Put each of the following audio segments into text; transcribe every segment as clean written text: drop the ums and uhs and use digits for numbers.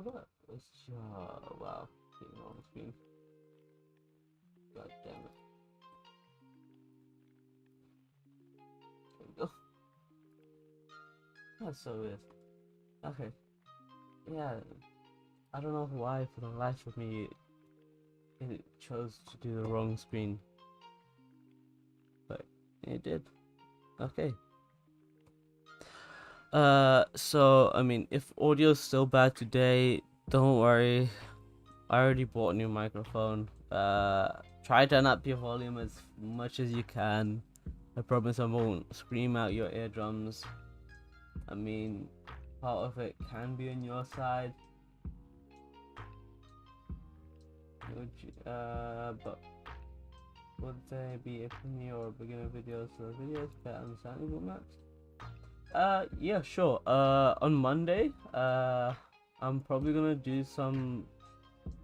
How about this? Wow, getting on the screen. God damn it. There we go. That's so weird. Okay. Yeah. I don't know why, for the life of me, it chose to do the wrong screen. But it did. Okay. So I mean, if audio's still bad today, don't worry. I already bought a new microphone. Try to turn up your volume as much as you can. I promise I won't scream out your eardrums. I mean, part of it can be on your side. But would they be a premiere or beginner videos for the videos better understanding formats? Yeah, sure. On Monday, I'm probably gonna do some.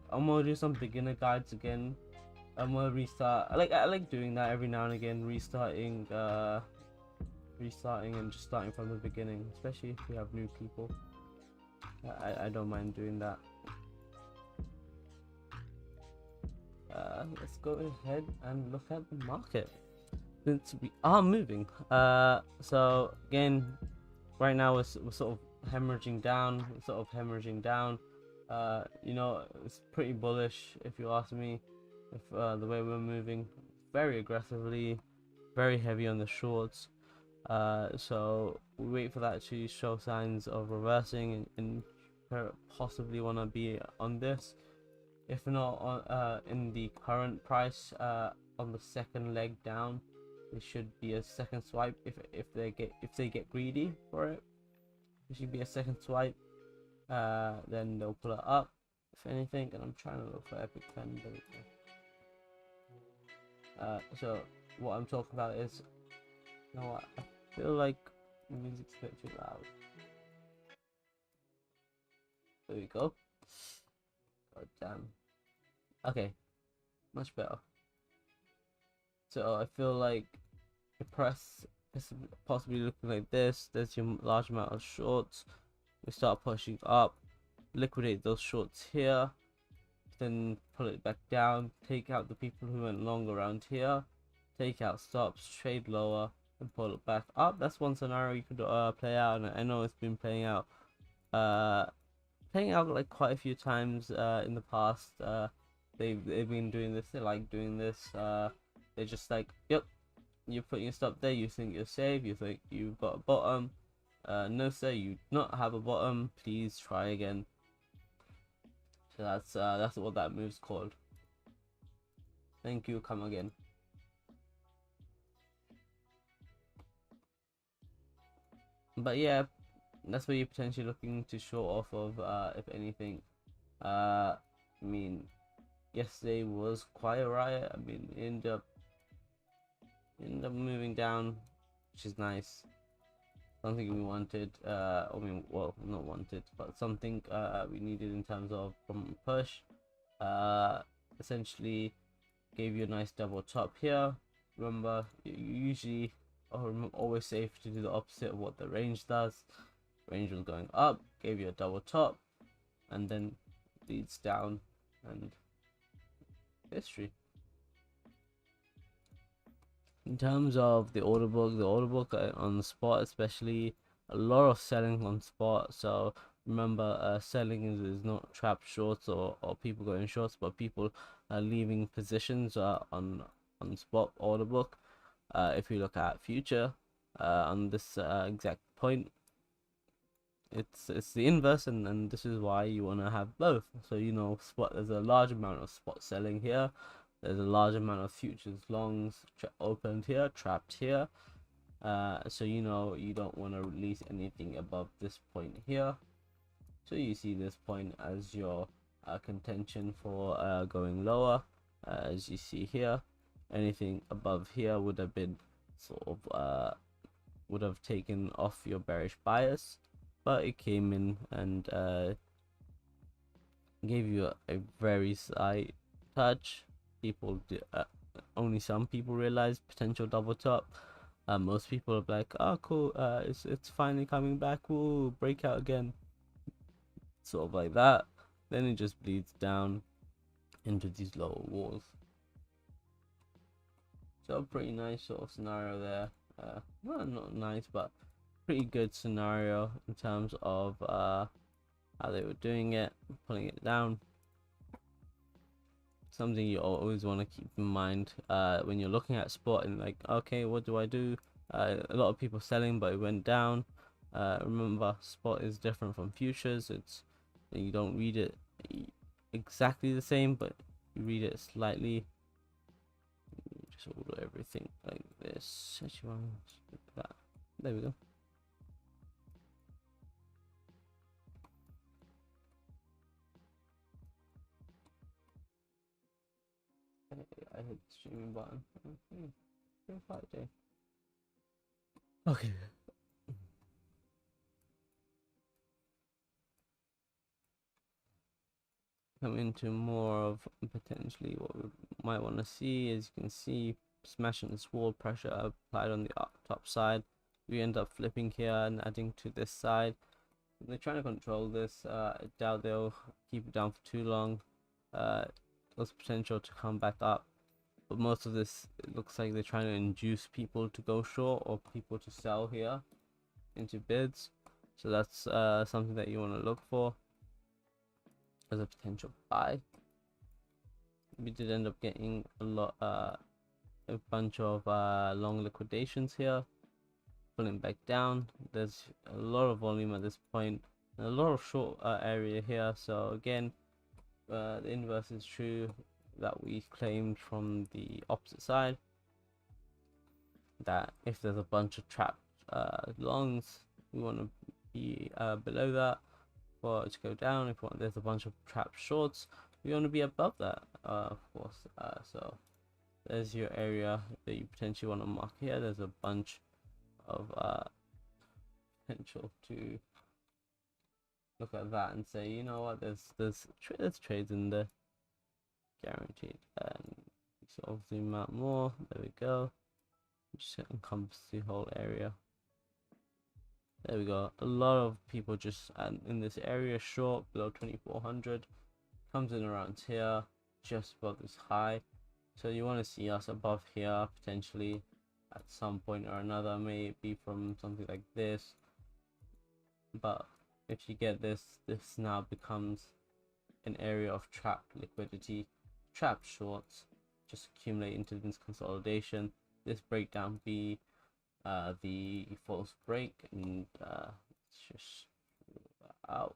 I'm gonna do some beginner guides again. I'm gonna restart. I like doing that every now and again, restarting and just starting from the beginning, especially if we have new people. I don't mind doing that. Let's go ahead and look at the market since we are moving. So again, right now we're sort of hemorrhaging down. You know, it's pretty bullish if you ask me. If the way we're moving, very aggressively, very heavy on the shorts. So we wait for that to show signs of reversing and possibly want to be on this. If not on in the current price, on the second leg down, there should be a second swipe. If they get greedy for it, there should be a second swipe. Then they'll pull it up, if anything. And I'm trying to look for epic pen. So what I'm talking about is, you know what? I feel like the music's a bit too loud. There we go. God damn. Okay, much better. So I feel like the press is possibly looking like this. There's your large amount of shorts. We start pushing up, liquidate those shorts here, then pull it back down, take out the people who went long around here, take out stops, trade lower, and pull it back up. That's one scenario you could play out, and I know it's been playing out like quite a few times in the past. They've been doing this. They like doing this. They're just like, yep, you're putting your stop there. You think you're safe. You think you've got a bottom. No sir, you do not have a bottom. Please try again. So that's what that move's called. Thank you. Come again. But yeah, that's where you're potentially looking to show off of. If anything, I mean, yesterday was quite a riot. I mean, it ended up moving down, which is nice. Something we wanted. I mean, well, not wanted, but something we needed in terms of from push. Essentially gave you a nice double top here. Remember, you usually always safe to do the opposite of what the range does. Range was going up, gave you a double top, and then leads down, and history. In terms of the order book on the spot, especially a lot of selling on spot. So remember, selling is not trapped shorts or people going shorts, but people leaving positions on spot order book. If you look at future on this exact point, it's the inverse, and this is why you want to have both. So you know, spot, there's a large amount of spot selling here. There's a large amount of futures longs opened here, trapped here. So you know you don't want to release anything above this point here. So you see this point as your contention for going lower. As you see here, anything above here would have been sort of would have taken off your bearish bias, but it came in and gave you a very slight touch. People only some people realize potential double top. Most people are like, oh cool, it's finally coming back, woo, breakout again. sort of like that. Then it just bleeds down into these lower walls. So pretty nice sort of scenario there. Well, not nice, but pretty good scenario in terms of how they were doing it, pulling it down. Something you always want to keep in mind when you're looking at spot and like, okay, what do I do? A lot of people selling, but it went down. Remember, spot is different from futures. It's, you don't read it exactly the same, but you read it slightly. Just order everything like this. Actually, look at that. There we go. I hit the streaming button. Okay. Come into more of potentially what we might want to see. As you can see, smashing this wall, pressure applied on the top side. We end up flipping here and adding to this side. They're trying to control this. I doubt they'll keep it down for too long. There's potential to come back up, but most of this, it looks like they're trying to induce people to go short or people to sell here into bids. So that's something that you want to look for as a potential buy. We did end up getting a bunch of long liquidations here, pulling back down. There's a lot of volume at this point, and a lot of short area here. So again, the inverse is true that we claimed from the opposite side, that if there's a bunch of trapped longs, we want to be below that for it to go down. If there's a bunch of trapped shorts, we want to be above that, of course. So there's your area that you potentially want to mark here. There's a bunch of potential to look at that and say, you know what, there's trades in there, guaranteed. And sort of zoom out more. There we go. Just encompass the whole area. There we go. A lot of people just in this area short below 2400, comes in around here, just above this high. So you want to see us above here potentially at some point or another. May it be from something like this, but if you get this now becomes an area of trapped liquidity, trapped shorts, just accumulate into this consolidation. This breakdown be the false break, and let's just out.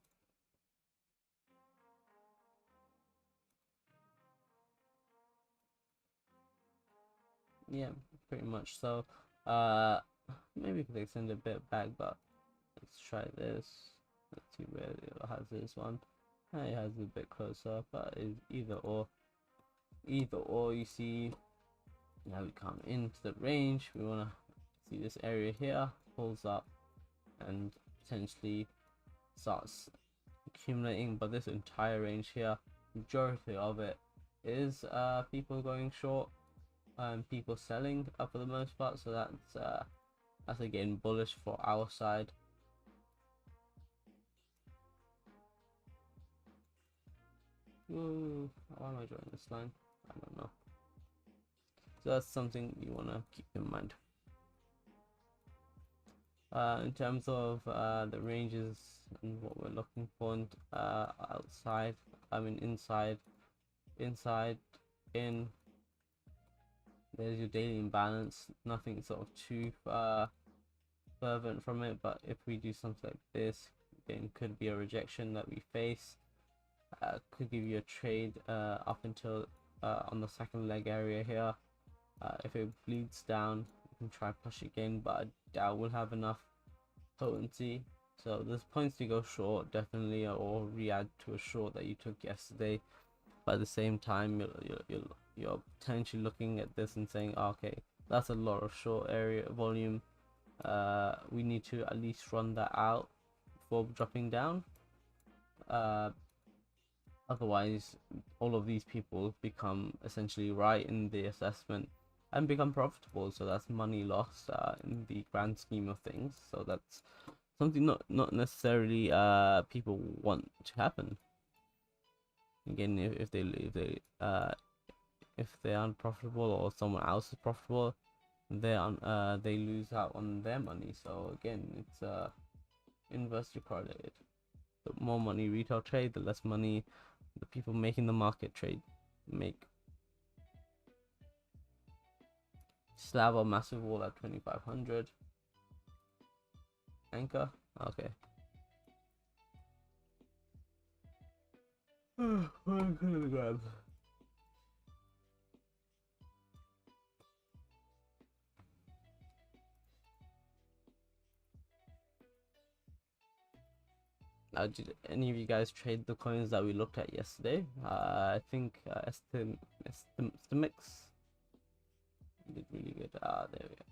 Yeah, pretty much. So maybe we could extend a bit back, but let's try this. Let's see where it has this one. It has a bit closer, but it's either or. You see, now we come into the range. We want to see this area here pulls up and potentially starts accumulating, but this entire range here, majority of it is people going short and people selling for the most part. So that's again bullish for our side. Ooh, why am I drawing this line? I don't know. So that's something you want to keep in mind. In terms of the ranges and what we're looking for, outside, I mean inside, in, there's your daily imbalance. Nothing sort of too fervent from it, but if we do something like this, then could be a rejection that we face. Could give you a trade up until on the second leg area here. If it bleeds down, you can try push again, but I doubt we'll have enough potency. So there's points to go short definitely, or re-add to a short that you took yesterday. But at the same time, you're potentially looking at this and saying, okay, that's a lot of short area volume. We need to at least run that out before dropping down. Otherwise, all of these people become essentially right in the assessment and become profitable. So that's money lost in the grand scheme of things. So that's something not necessarily people want to happen. Again, if they aren't profitable or someone else is profitable, they lose out on their money. So again, it's inversely correlated. The more money retail trade, the less money the people making the market trade make. Slab or massive wall at 2500. Anchor, okay. What am I gonna grab? Did any of you guys trade the coins that we looked at yesterday? I think Estimix did really good. There we go.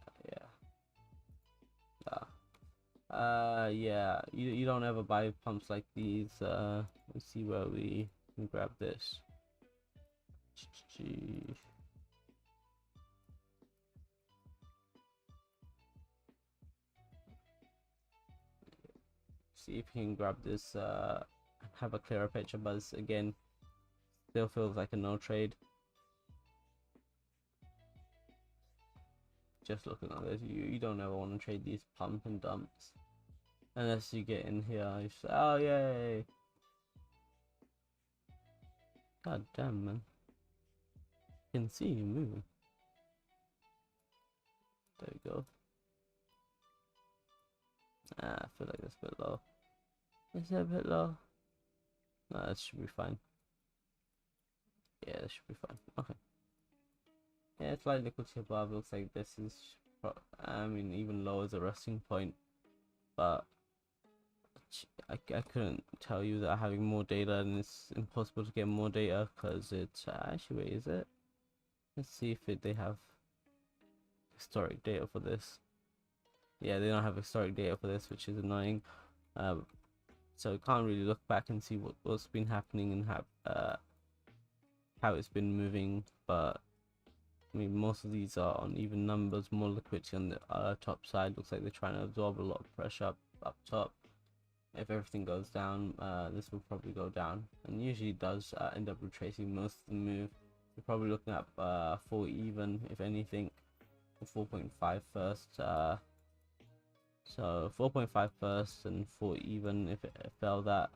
Yeah. You don't ever buy pumps like these. Let's see where we can grab this. See if you can grab this. Have a clearer picture, but this, again, still feels like a no trade. Just looking at this, you don't ever want to trade these pump and dumps unless you get in here. You say, oh yay! God damn, man! You can see you moving. There we go. I feel like that's a bit low. Is that a bit low? No, that should be fine. Yeah, that should be fine. Okay. Yeah, it's like liquidity above. Looks like this is, I mean, even lower as a resting point, but I couldn't tell you that having more data, and it's impossible to get more data because it's actually, wait, is it? Let's see if they have historic data for this. Yeah, they don't have historic data for this, which is annoying. So can't really look back and see what's been happening and how it's been moving, but I mean, most of these are on even numbers, more liquidity on the top side. Looks like they're trying to absorb a lot of pressure up top. If everything goes down, this will probably go down, and usually does end up retracing most of the move. We're probably looking at 4 even, if anything, 4.5 first. So 4.5 first and 4 even if it fell that.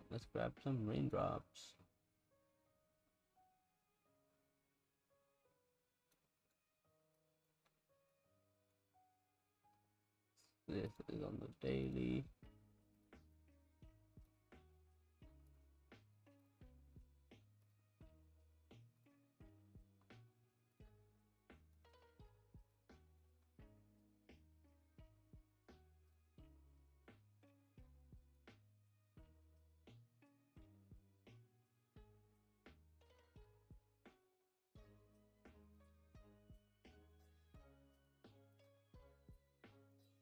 Let's grab some raindrops. This is on the daily.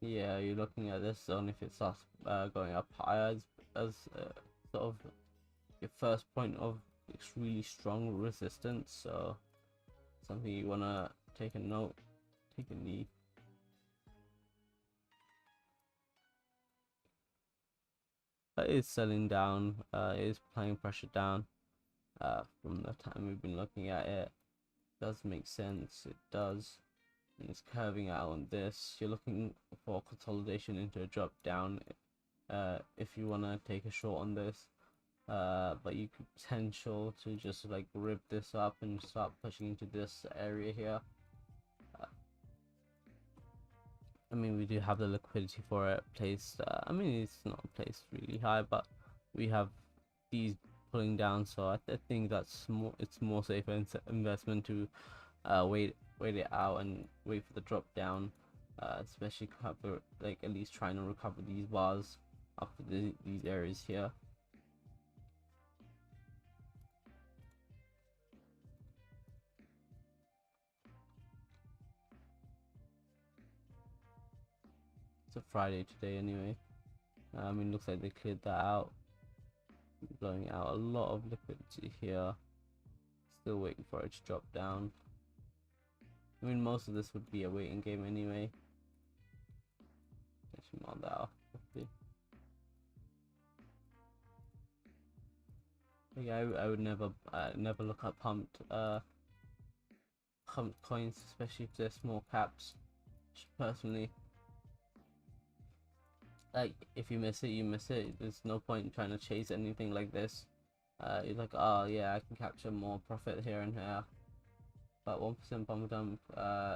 Yeah, you're looking at this zone if it starts going up higher as sort of your first point of really strong resistance. So something you wanna take a note, take a knee. It is selling down. It is playing pressure down. From the time we've been looking at it, does make sense. It does. And it's curving out on this. You're looking for consolidation into a drop down. If you wanna take a short on this. But you could potential to just like rip this up and start pushing into this area here. I mean, we do have the liquidity for it placed. I mean, it's not placed really high, but we have these pulling down, so I think that's more. It's more safer investment to wait it out and wait for the drop down, especially cover, like, at least trying to recover these bars after these areas here. It's a Friday today anyway. I mean, looks like they cleared that out. blowing out a lot of liquidity here. Still waiting for it to drop down. I mean, most of this would be a waiting game anyway. Let's mark that off quickly. Yeah, I would never look at pumped coins, especially if they're small caps. Personally, like, if you miss it, you miss it. There's no point in trying to chase anything like this. You're like, oh yeah, I can capture more profit here and here, but 1% pump dump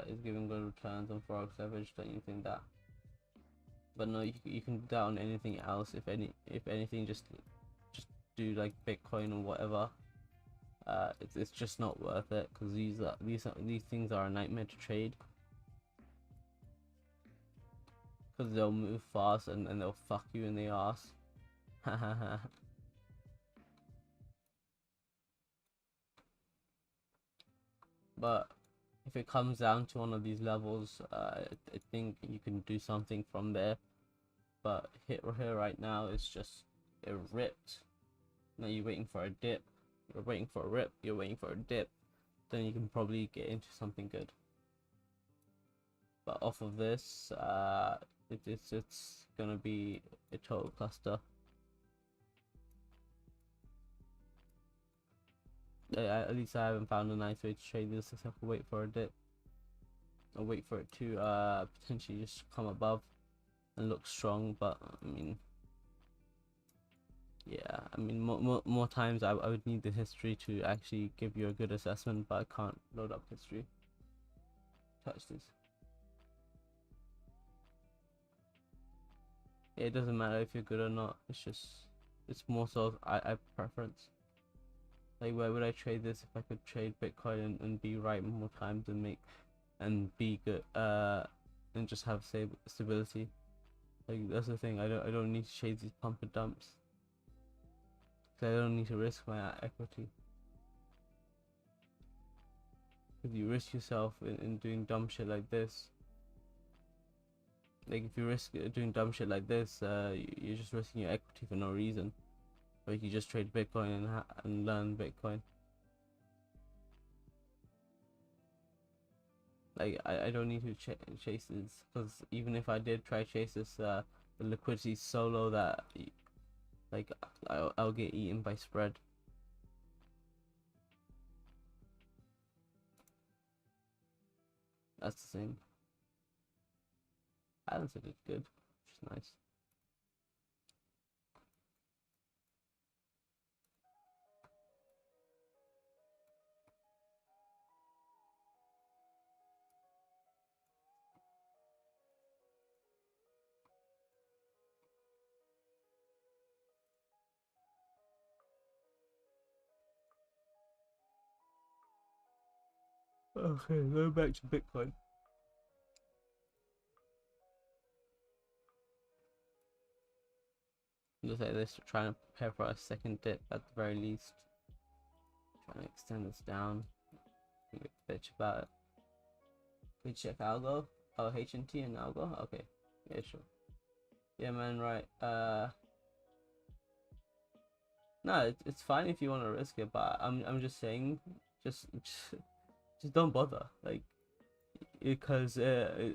is giving good returns on forex leverage. Don't you think that? But no, you can do that on anything else. If anything, just do like Bitcoin or whatever. It's just not worth it, because these things are a nightmare to trade, because they'll move fast and they'll fuck you in the ass. But if it comes down to one of these levels, I think you can do something from there. But here right now, it's just, it ripped. Now you're waiting for a dip. You're waiting for a rip. You're waiting for a dip. Then you can probably get into something good. But off of this, it's gonna be a total cluster. At least I haven't found a nice way to trade this, except for wait for a dip. Or wait for it to potentially just come above and look strong. But I mean, yeah, I mean, more times I would need the history to actually give you a good assessment, but I can't load up history. Touch this. Yeah, it doesn't matter if you're good or not. It's more so I preference. Like, why would I trade this if I could trade Bitcoin and be right more times and be good and just have stability? Like, that's the thing. I don't need to trade these pump and dumps, because I don't need to risk my equity. Because you risk yourself in doing dumb shit like this. Like, if you risk doing dumb shit like this, you're just risking your equity for no reason. Or you can just trade Bitcoin and learn Bitcoin. Like, I don't need to chase this, because even if I did try chase this, the liquidity is so low that like I'll get eaten by spread. That's the thing. Balance it is good, which is nice. Okay, go back to Bitcoin. Just like this, trying to prepare for a second dip at the very least. Trying to extend this down. Bitch about it. We check algo. Oh, HNT and algo. Okay, yeah, sure. Yeah, man, right. No, it's fine if you want to risk it, but I'm just saying, just don't bother, like, because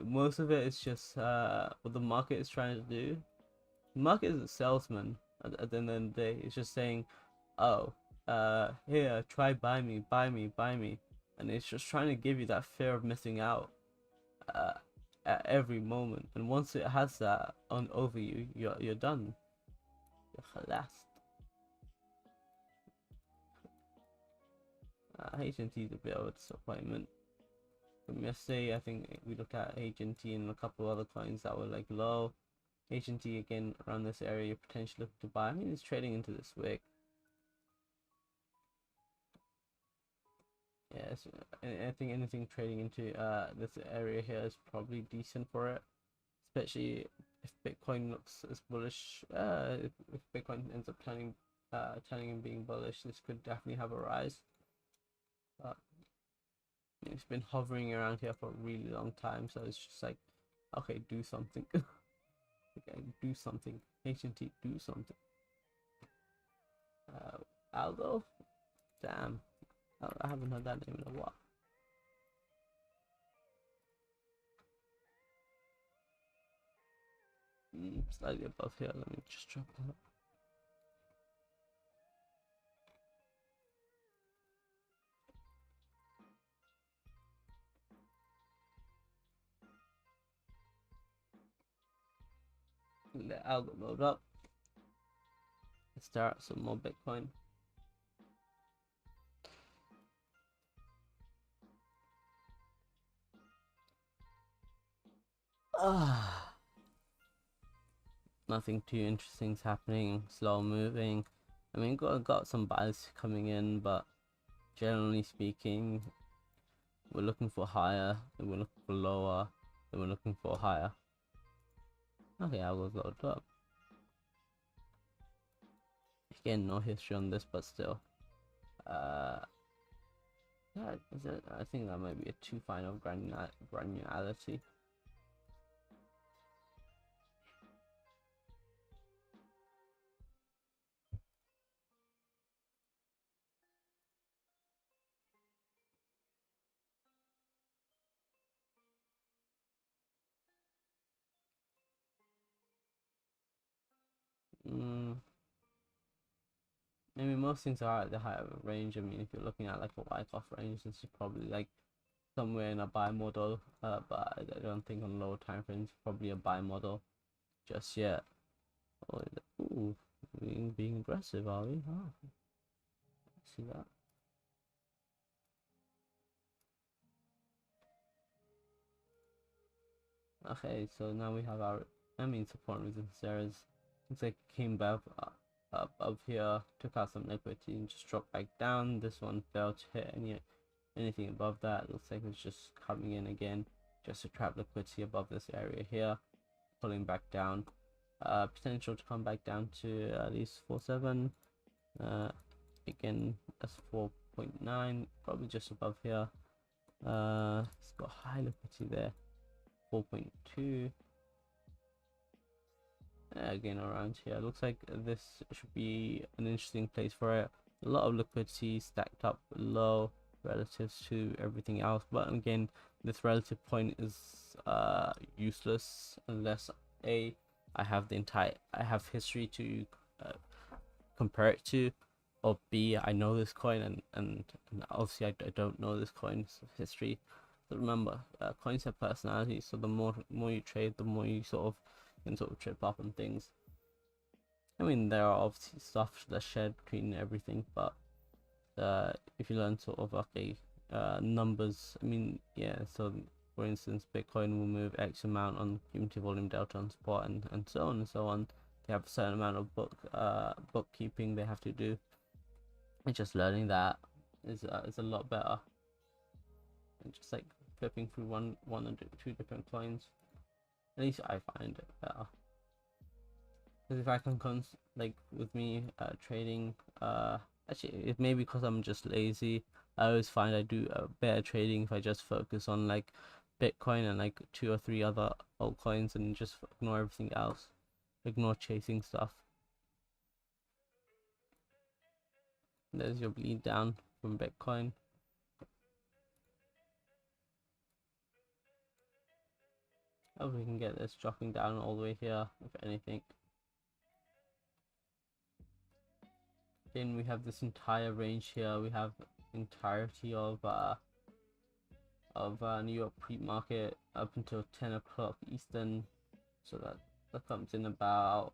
most of it is just what the market is trying to do. The market is a salesman at the end of the day. It's just saying, oh, here, try buy me, buy me, buy me, and it's just trying to give you that fear of missing out at every moment. And once it has that on over you, you're done. You're khalas. HNT is a bit of a disappointment. From yesterday, I think we looked at HNT and a couple of other coins that were like low. HNT again around this area, potentially looking to buy. I mean, it's trading into this wick. Yeah, so I think anything trading into this area here is probably decent for it, especially if Bitcoin looks as bullish. If Bitcoin ends up turning and being bullish, this could definitely have a rise. But it's been hovering around here for a really long time, so it's just like, okay, do something. Okay, do something. HNT, do something. Algo? Damn, I haven't heard that name in a while. Slightly above here. Let me just drop that. Let algo load up. Let's start some more Bitcoin. Nothing too interesting is happening. Slow moving. I mean, got some buys coming in, but generally speaking, we're looking for higher, then we're looking for lower, then we're looking for higher. Okay, I will load up. Again, no history on this, but still. Yeah, I think that might be a too fine of granularity. I mean, most things are at the higher range. I mean, if you're looking at like a Wyckoff range, this is probably like somewhere in a buy model, but I don't think on lower time frames probably a buy model just yet. Oh, ooh, being aggressive, are we? Oh, see that. Okay, so now we have our support and resistance areas. Looks like it came back up here, took out some liquidity and just dropped back down. This one failed to hit anything above that. Looks like it's just coming in again just to trap liquidity above this area here, pulling back down. Potential to come back down to at least 4.7. Again, that's 4.9, probably just above here. It's got high liquidity there, 4.2. Again, around here, looks like this should be an interesting place for it. A lot of liquidity stacked up low relative to everything else, but again, this relative point is useless unless I have history to compare it to, or B, I know this coin, and obviously I don't know this coin's history. But remember, coins have personality, so the more you trade, the more you can trip up on things. I mean, there are obviously stuff that's shared between everything, but if you learn numbers, I mean, yeah, so for instance, Bitcoin will move X amount on cumulative volume delta on spot, and so on and so on. They have a certain amount of bookkeeping they have to do, and just learning that is a lot better than just like flipping through one or two different coins. At least I find it better, because if I can like with me trading, actually it may be because I'm just lazy. I always find I do better trading if I just focus on like Bitcoin and like 2 or 3 other altcoins and just ignore everything else, ignore chasing stuff. There's your bleed down from Bitcoin. Hope we can get this dropping down all the way here, if anything. Then we have this entire range here. We have entirety of New York pre-market up until 10 o'clock Eastern, so that comes in about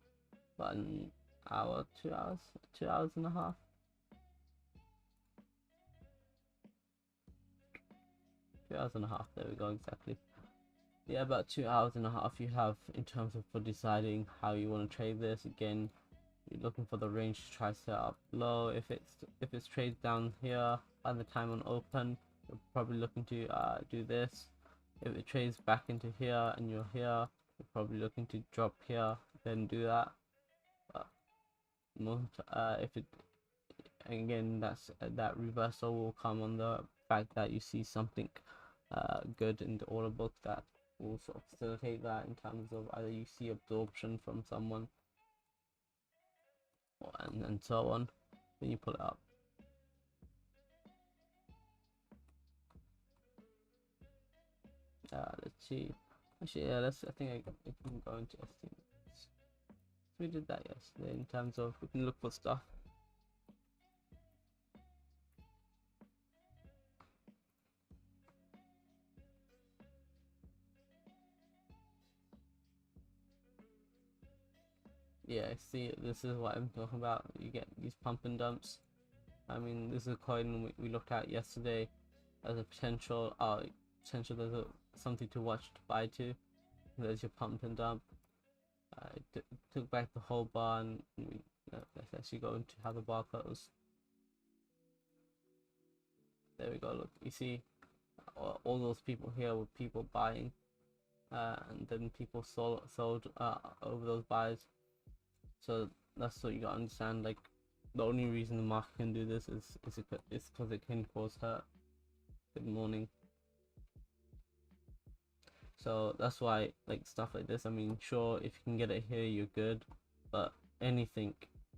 an hour, 2 hours, 2 hours and a half. 2 hours and a half. There we go, exactly. Yeah, about 2 hours and a half you have in terms of for deciding how you want to trade this. Again, you're looking for the range to try set up low. If it's trades down here by the time on open, you're probably looking to do this. If it trades back into here and you're here, you're probably looking to drop here, then do that. But most if it, again, that reversal will come on the fact that you see something good in the order book that will sort of facilitate that, in terms of either you see absorption from someone and so on. Then you pull it up. Let's see. Actually, yeah, I think I can go into estimates. We did that yesterday in terms of we can look for stuff. Yeah, see, this is what I'm talking about. You get these pump and dumps. I mean, this is a coin we looked at yesterday as a potential. There's something to watch to buy to. There's your pump and dump. Took back the whole bar, and let's actually go into how the bar closed. There we go. Look, you see, all those people here were people buying, and then people sold over those buys. So that's what you gotta understand. Like, the only reason the market can do this is because it can cause hurt. Good morning. So that's why, like, stuff like this, I mean, sure, if you can get it here, you're good, but anything,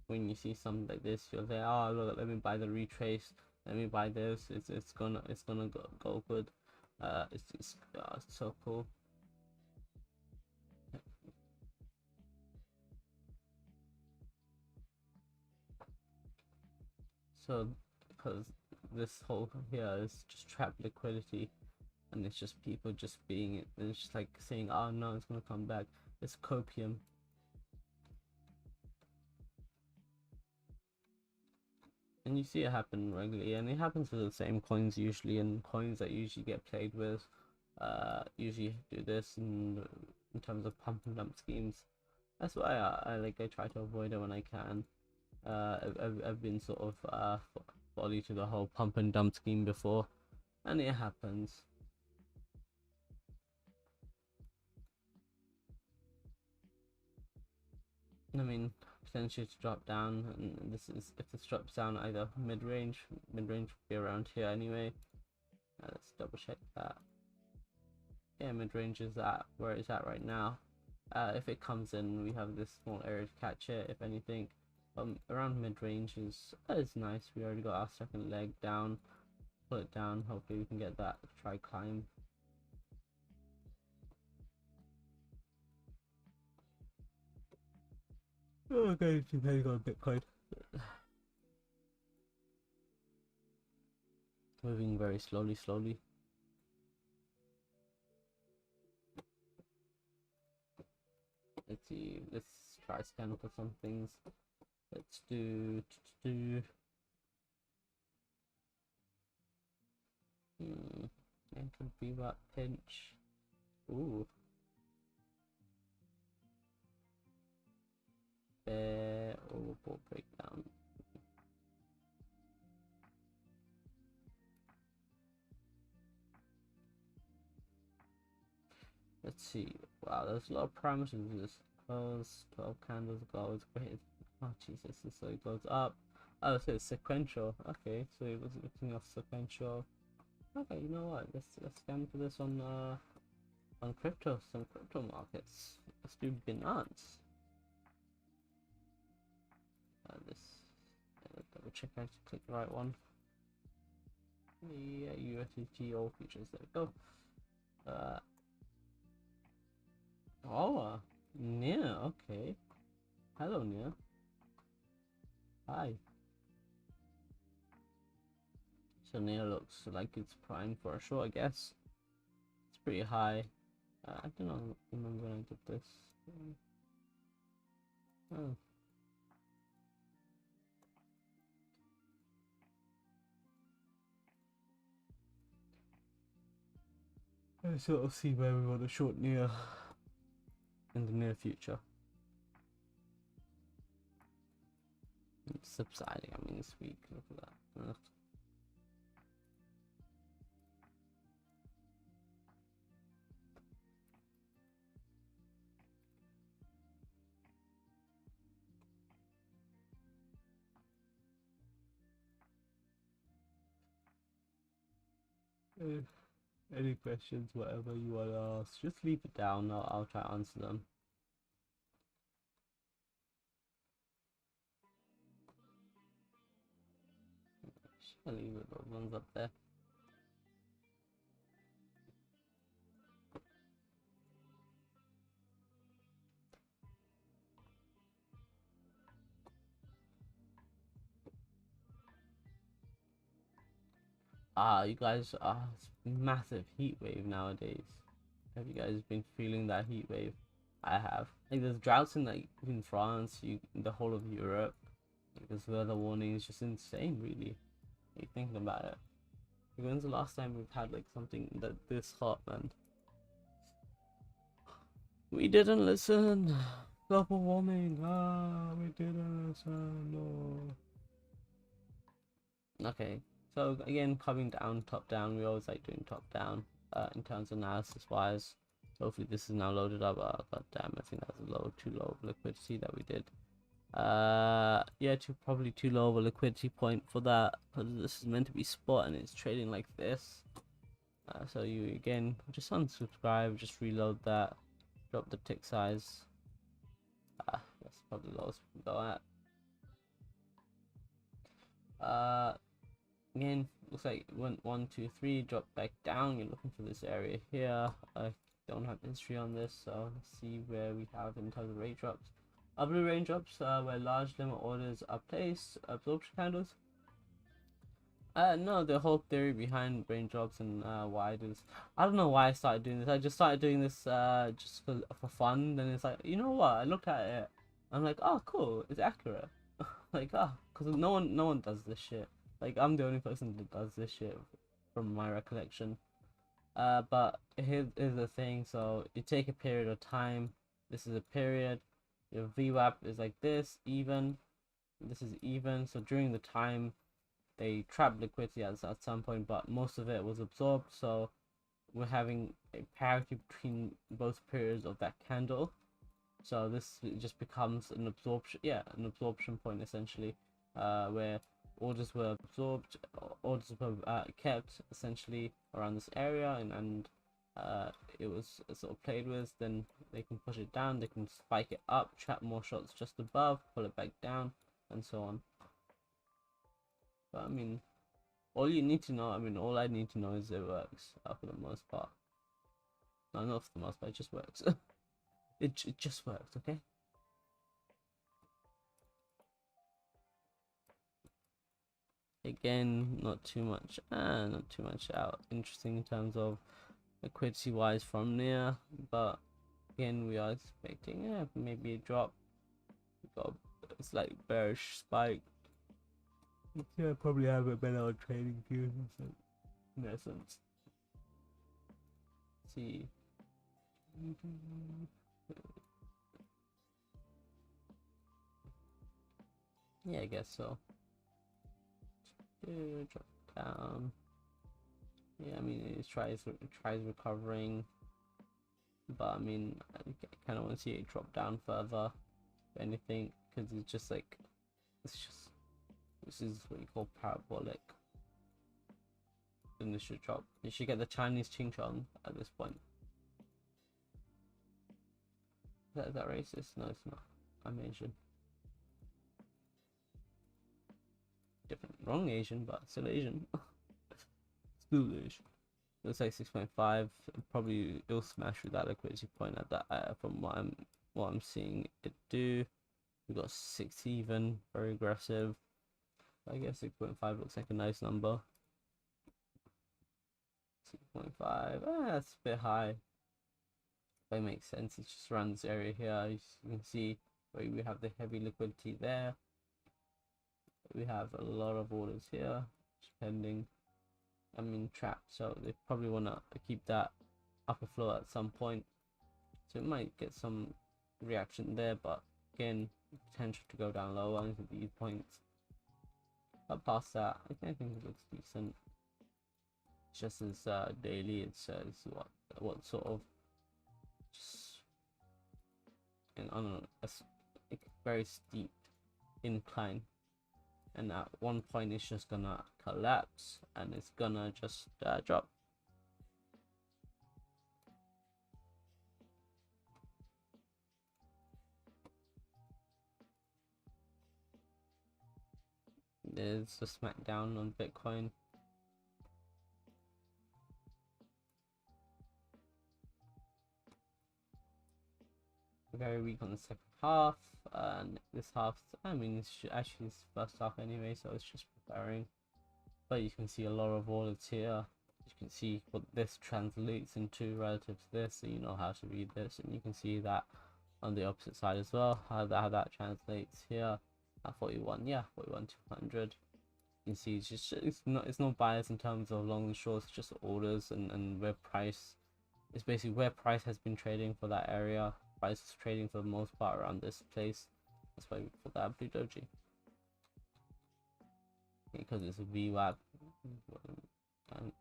when you see something like this, you'll say, oh look, let me buy the retrace, let me buy this. It's gonna go good. It's so cool. So because this whole here is just trapped liquidity, and it's just people just being it, and it's just like saying, oh no, it's gonna come back. It's copium. And you see it happen regularly, and it happens with the same coins usually, and coins that usually get played with usually do this in terms of pump and dump schemes. That's why I try to avoid it when I can. I've been sort of body to the whole pump and dump scheme before, and it happens. I mean, potentially to drop down, and this is if this drops down either mid-range would be around here anyway. Let's double check that. Yeah, mid-range is at where it's at right now. If it comes in, we have this small area to catch it, if anything. Around mid-range is nice. We already got our second leg down. Pull it down, hopefully we can get that try climb. Okay, depending on Bitcoin. Moving very slowly. Let's see, let's try scan for some things. Let's do and could be that pinch. Ooh. Bear overbought breakdown. Let's see. Wow, there's a lot of parameters in this. Close 12 candles ago. It's great. Oh Jesus! So it goes up. Oh, so it's sequential. Okay, so it was looking off sequential. Okay, you know what? Let's scan for this on crypto, some crypto markets. Let's do Binance. Let's double check I actually click the right one. Yeah, USDT all features. There we go. Nia. Okay. Hello, Nia. Hi. So Nia looks like it's primed for a short, I guess. It's pretty high. I don't know. Remember when I did this? Oh. I sort of see where we want to short Nia in the near future. It's subsiding. I mean, this week. Look at that. Any questions, whatever you want to ask, just leave it down. I'll try to answer them. I'll leave it, those ones up there. You guys, it's massive heat wave nowadays. Have you guys been feeling that heat wave? I have. Like there's droughts in like in France, the whole of Europe. Like, this weather warning is just insane, really. Like, thinking about it. Like, when's the last time we've had like something that this hot, man? We didn't listen. Global warming. We didn't listen. No. Okay, so again, coming down, top down, we always like doing top down in terms of analysis wise. Hopefully this is now loaded up. God damn, I think that's too low of liquidity that we did. Yeah, probably too low of a liquidity point for that, because this is meant to be spot and it's trading like this. So you again just unsubscribe, just reload that, drop the tick size. That's probably the lowest we can go at. Again, looks like it went 1 2 3, dropped back down. You're looking for this area here. I don't have history on this, so let's see where we have in terms of rate drops. Blue range drops where large limit orders are placed, absorption candles. No, the whole theory behind range drops and why I do this. I don't know why I started doing this. I just started doing this just for fun. Then it's like, you know what? I looked at it. I'm like, oh, cool. It's accurate. Like, because no one does this shit. Like, I'm the only person that does this shit from my recollection. But here's the thing. So you take a period of time. This is a period. Your VWAP is like this, even. This is even. So during the time, they trapped liquidity at some point, but most of it was absorbed. So we're having a parity between both periods of that candle. So this just becomes an absorption point essentially, where orders were absorbed, orders were kept essentially around this area, and it was sort of played with. Then they can push it down, they can spike it up, trap more shots just above, pull it back down, and so on. But I mean, all you need to know, all I need to know is it works for the most part. No, not for the most part, it just works. It just works, okay? Again, not too much out interesting in terms of liquidity wise from near, but again we are expecting maybe a drop. We got a slight bearish spike. Yeah, probably have a better trading view in essence. Let's see. Yeah, I guess so. Drop down. Yeah, I mean it tries recovering, but I mean I kind of want to see it drop down further, if anything, because it's just like this is what you call parabolic. Then this should drop. You should get the Chinese ching chong at this point. Is that racist? No, it's not. I'm Asian. Different, wrong Asian, but still Asian. Still Asian. Looks like 6.5. Probably it'll smash with that liquidity point at that. From what I'm seeing it do. We got 6 even, very aggressive. I guess 6.5 looks like a nice number. 6.5, that's a bit high. That makes sense. It's just around this area here. You can see where we have the heavy liquidity there. We have a lot of orders here, pending. Trapped. So they probably want to keep that upper floor at some point. So it might get some reaction there, but again, potential to go down lower into these points. But past that, I think it looks decent. It's just as daily. It's what sort of just on a very steep incline, and at one point it's just gonna collapse and it's gonna just drop. There's a smackdown on Bitcoin. Very weak on the second half, and this half, I mean, it's actually it's first half anyway, so it's just preparing. But you can see a lot of orders here. You can see what this translates into relative to this, so you know how to read this, and you can see that on the opposite side as well, how that translates here at 41, yeah, 41,200. You can see it's not biased in terms of long and short, it's just orders and where price. It's basically where price has been trading for that area. Price is trading for the most part around this place. That's why we call that blue doji. Because it's a VWAP. And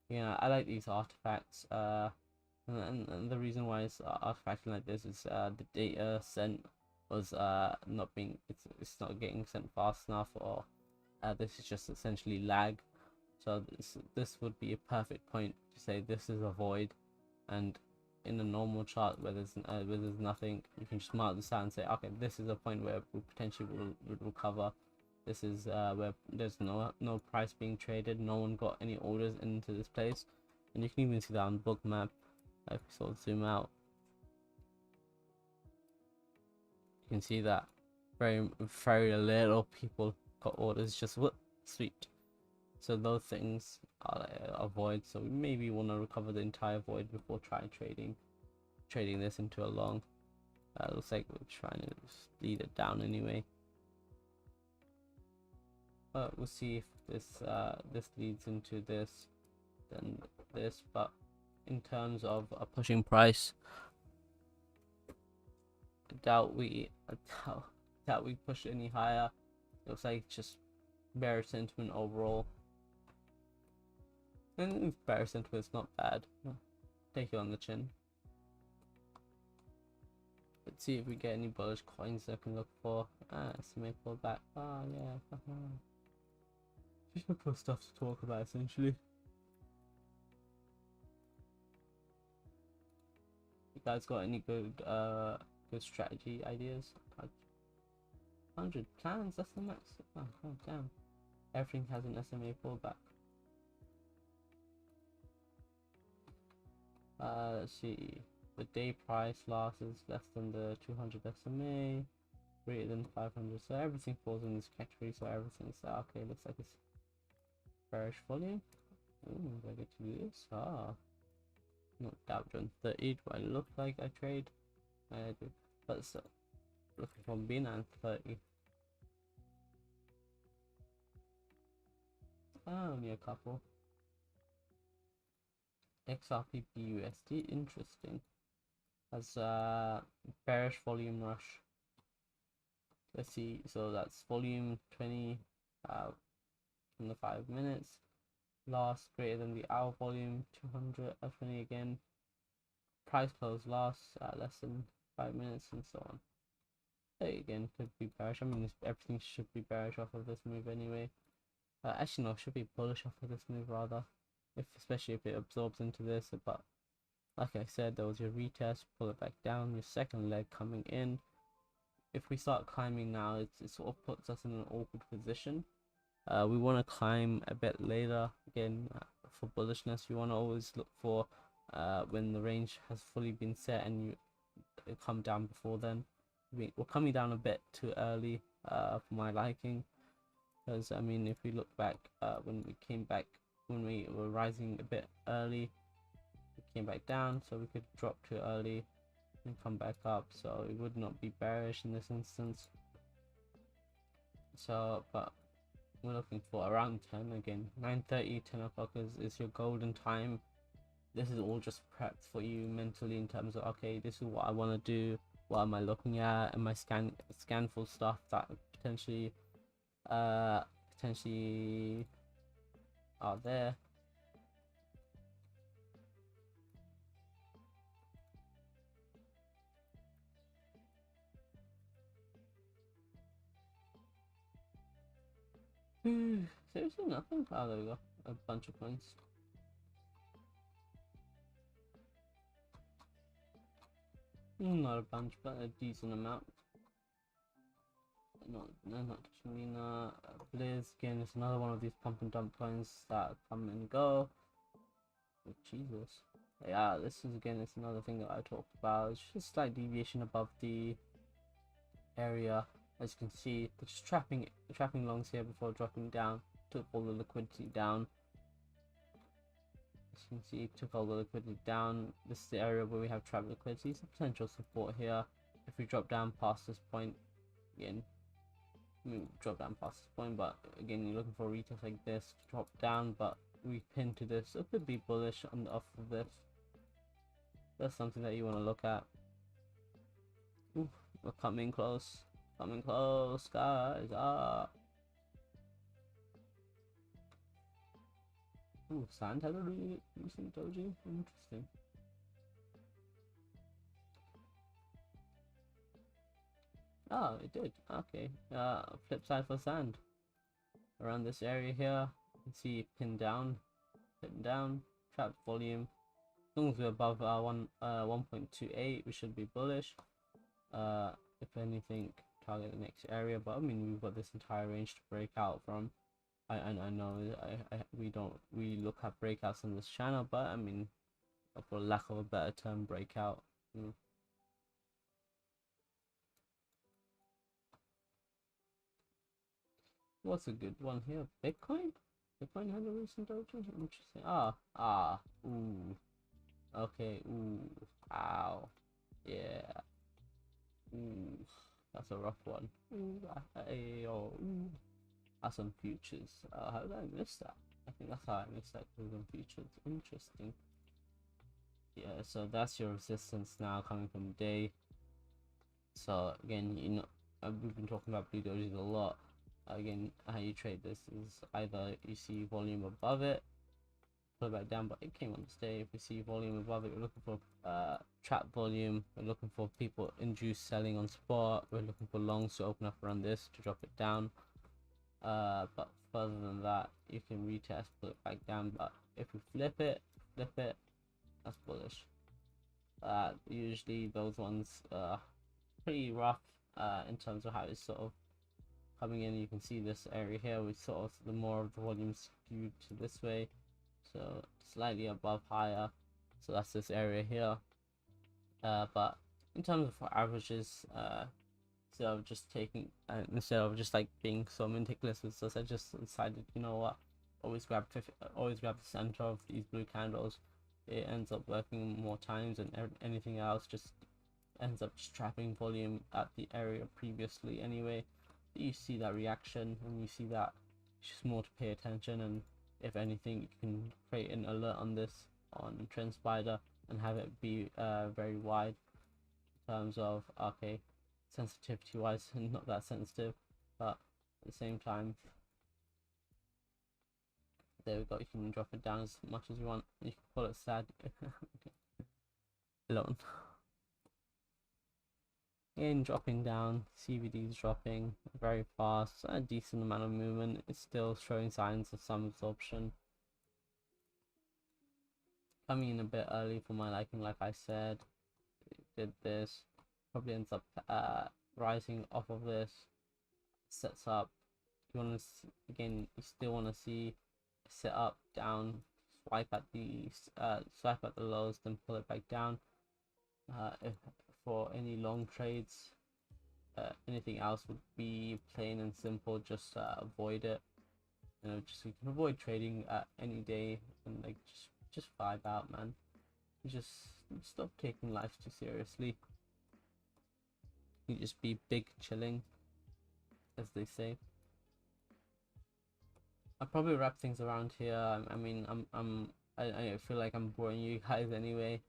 yeah, I like these artifacts. And the reason why it's artifacting like this is the data sent was not being it's not getting sent fast enough, or this is just essentially lag. So this would be a perfect point to say this is a void, and in a normal chart where there's nothing, you can just mark this out and say, okay, this is a point where we potentially will recover. This is where there's no price being traded, no one got any orders into this place, and you can even see that on Bookmap. If we sort of zoom out, you can see that very little people got orders, just what sweet. So those things are a void, so we maybe want to recover the entire void before trying trading this into a long. Looks like we're trying to lead it down anyway, but we'll see if this leads into this, then this. But in terms of a pushing price, I doubt we push any higher. Looks like just bearish sentiment overall. And bearish sentiment's not bad. Take it on the chin. Let's see if we get any bullish coins I can look for. SMA pullback. Oh yeah. Just look for stuff to talk about essentially. You guys got any good strategy ideas? 100 plans, that's the max. Oh damn. Everything has an SMA pullback. Let's see. The day price loss is less than the 200 SMA, greater than 500. So everything falls in this category. So everything's okay. Looks like it's bearish volume. Ooh, do I get to do this? Not Dow Jones 30. Do I look like I trade? I do. But so looking for Binance 30. Only a couple. XRP USD, interesting. Has bearish volume rush. Let's see, so that's volume 20 from the 5 minutes. Loss greater than the hour volume, 220 again. Price close loss less than 5 minutes, and so on. There again could be bearish. I mean, everything should be bearish off of this move anyway. Actually no, it should be bullish off of this move rather, especially if it absorbs into this. But like I said, there was your retest, pull it back down, your second leg coming in. If we start climbing now, it sort of puts us in an awkward position. We want to climb a bit later again. For bullishness, you want to always look for when the range has fully been set and you come down before then. We're coming down a bit too early for my liking, because I mean, if we look back when we were rising a bit early, we came back down, so we could drop too early and come back up, so it would not be bearish in this instance. So but we're looking for around 10 again. 9:30, 10 o'clock is your golden time. This is all just prepped for you mentally in terms of, okay, this is what I want to do, what am I looking at, and my scan for stuff that potentially are there. Seriously, nothing. Oh, there we go. A bunch of points. Not a bunch, but a decent amount. not Lena. Blizz again is another one of these pump and dump coins that come and go. Oh, Jesus. Yeah, this is again, it's another thing that I talked about. It's just a slight deviation above the area. As you can see, they're just trapping longs here before dropping down. Took all the liquidity down. As you can see, took all the liquidity down. This is the area where we have trap liquidity. Some potential support here. If we drop down past this point, again, drop down past this point, but again, you're looking for a retest like this to drop down, but we pin to this. It could be bullish on the off of this. That's something that you want to look at. Ooh, we're coming close, guys. Ooh, sand had a really recent doji. Interesting. Oh, it did. Okay. Flip side for sand. Around this area here, you can see pin down, trap volume. As long as we're above 1.28, we should be bullish. If anything, target the next area. But I mean, we've got this entire range to break out from. I know we don't really look at breakouts on this channel, but I mean, for lack of a better term, breakout. What's a good one here? Bitcoin? Bitcoin had a recent doji? Interesting. Ooh. Okay, ooh. Ow. Yeah. Ooh. That's a rough one. Ooh. Ooh. That's on futures. How did I miss that? I think that's how I missed that, because on futures. Interesting. Yeah, so that's your resistance now coming from day. So again, we've been talking about blue dojis a lot. Again, how you trade this is either you see volume above it, pull it back down, but it came on this day. If we see volume above it, we're looking for trap volume. We're looking for people induced selling on spot. We're looking for longs to open up around this to drop it down. But further than that, you can retest, pull it back down. But if we flip it, that's bullish. Usually those ones pretty rough in terms of how it's sort of coming in. You can see this area here, we sort of the more of the volume skewed to this way, so slightly above higher. So that's this area here. But in terms of averages, instead of just like being so meticulous with this, I just decided, you know what, always grab the center of these blue candles. It ends up working more times, and anything else just ends up just trapping volume at the area previously anyway. You see that reaction, and you see that it's just more to pay attention. And if anything, you can create an alert on this on Trend Spider and have it be very wide in terms of, okay, sensitivity wise, and not that sensitive, but at the same time, there we go. You can drop it down as much as you want. You can call it sad. Alone. Again, dropping down, CVD is dropping very fast, a decent amount of movement. It's still showing signs of some absorption. Coming in a bit early for my liking, like I said. It did this, probably ends up rising off of this, sets up. You want to, again, you still want to see set up down, swipe at the lows, then pull it back down. If for any long trades, anything else would be plain and simple. Just avoid it. Just you can avoid trading any day, and like just vibe out, man. Just stop taking life too seriously. You just be big chilling, as they say. I'll probably wrap things around here. I mean, I feel like I'm boring you guys anyway.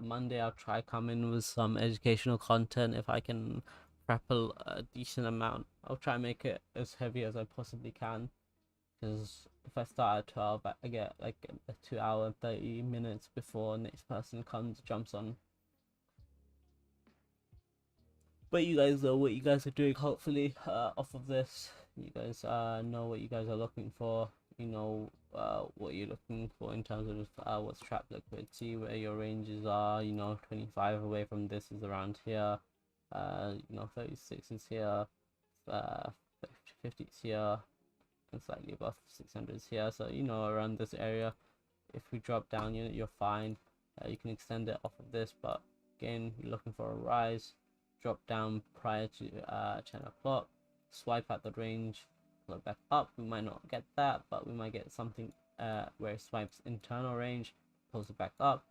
Monday I'll try come in with some educational content if I can prep a decent amount. I'll try and make it as heavy as I possibly can, because if I start at 12, I get like a 2 hour and 30 minutes before next person jumps on. But you guys know what you guys are doing, hopefully. Off of this, you guys know what you guys are looking for. You know what you're looking for in terms of what's trap liquidity, where your ranges are. 25 away from this is around here. 36 is here. 50s here and slightly above 600s here, so you know, around this area. If we drop down, you're fine. You can extend it off of this, but again, you're looking for a rise, drop down prior to 10 o'clock, swipe at the range, pull it back up. We might not get that, but we might get something where it swipes internal range, pulls it back up.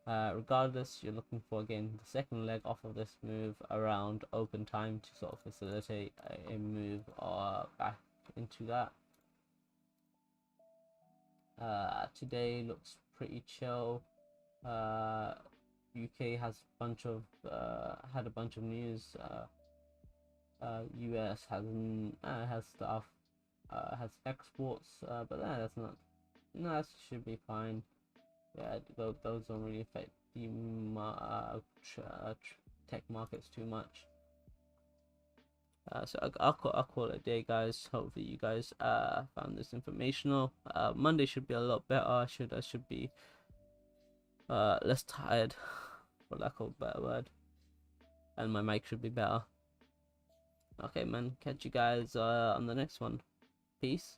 Regardless, you're looking for, again, the second leg off of this move around open time to sort of facilitate a move back into that. Today looks pretty chill. UK has had a bunch of news. US has stuff, has exports, but that's not. No, that should be fine. Yeah, those don't really affect the tech markets too much. So I'll call it a day, guys. Hopefully you guys found this informational. Monday should be a lot better. I should be less tired, for lack of a better word, and my mic should be better. Okay, man, catch you guys on the next one. Peace.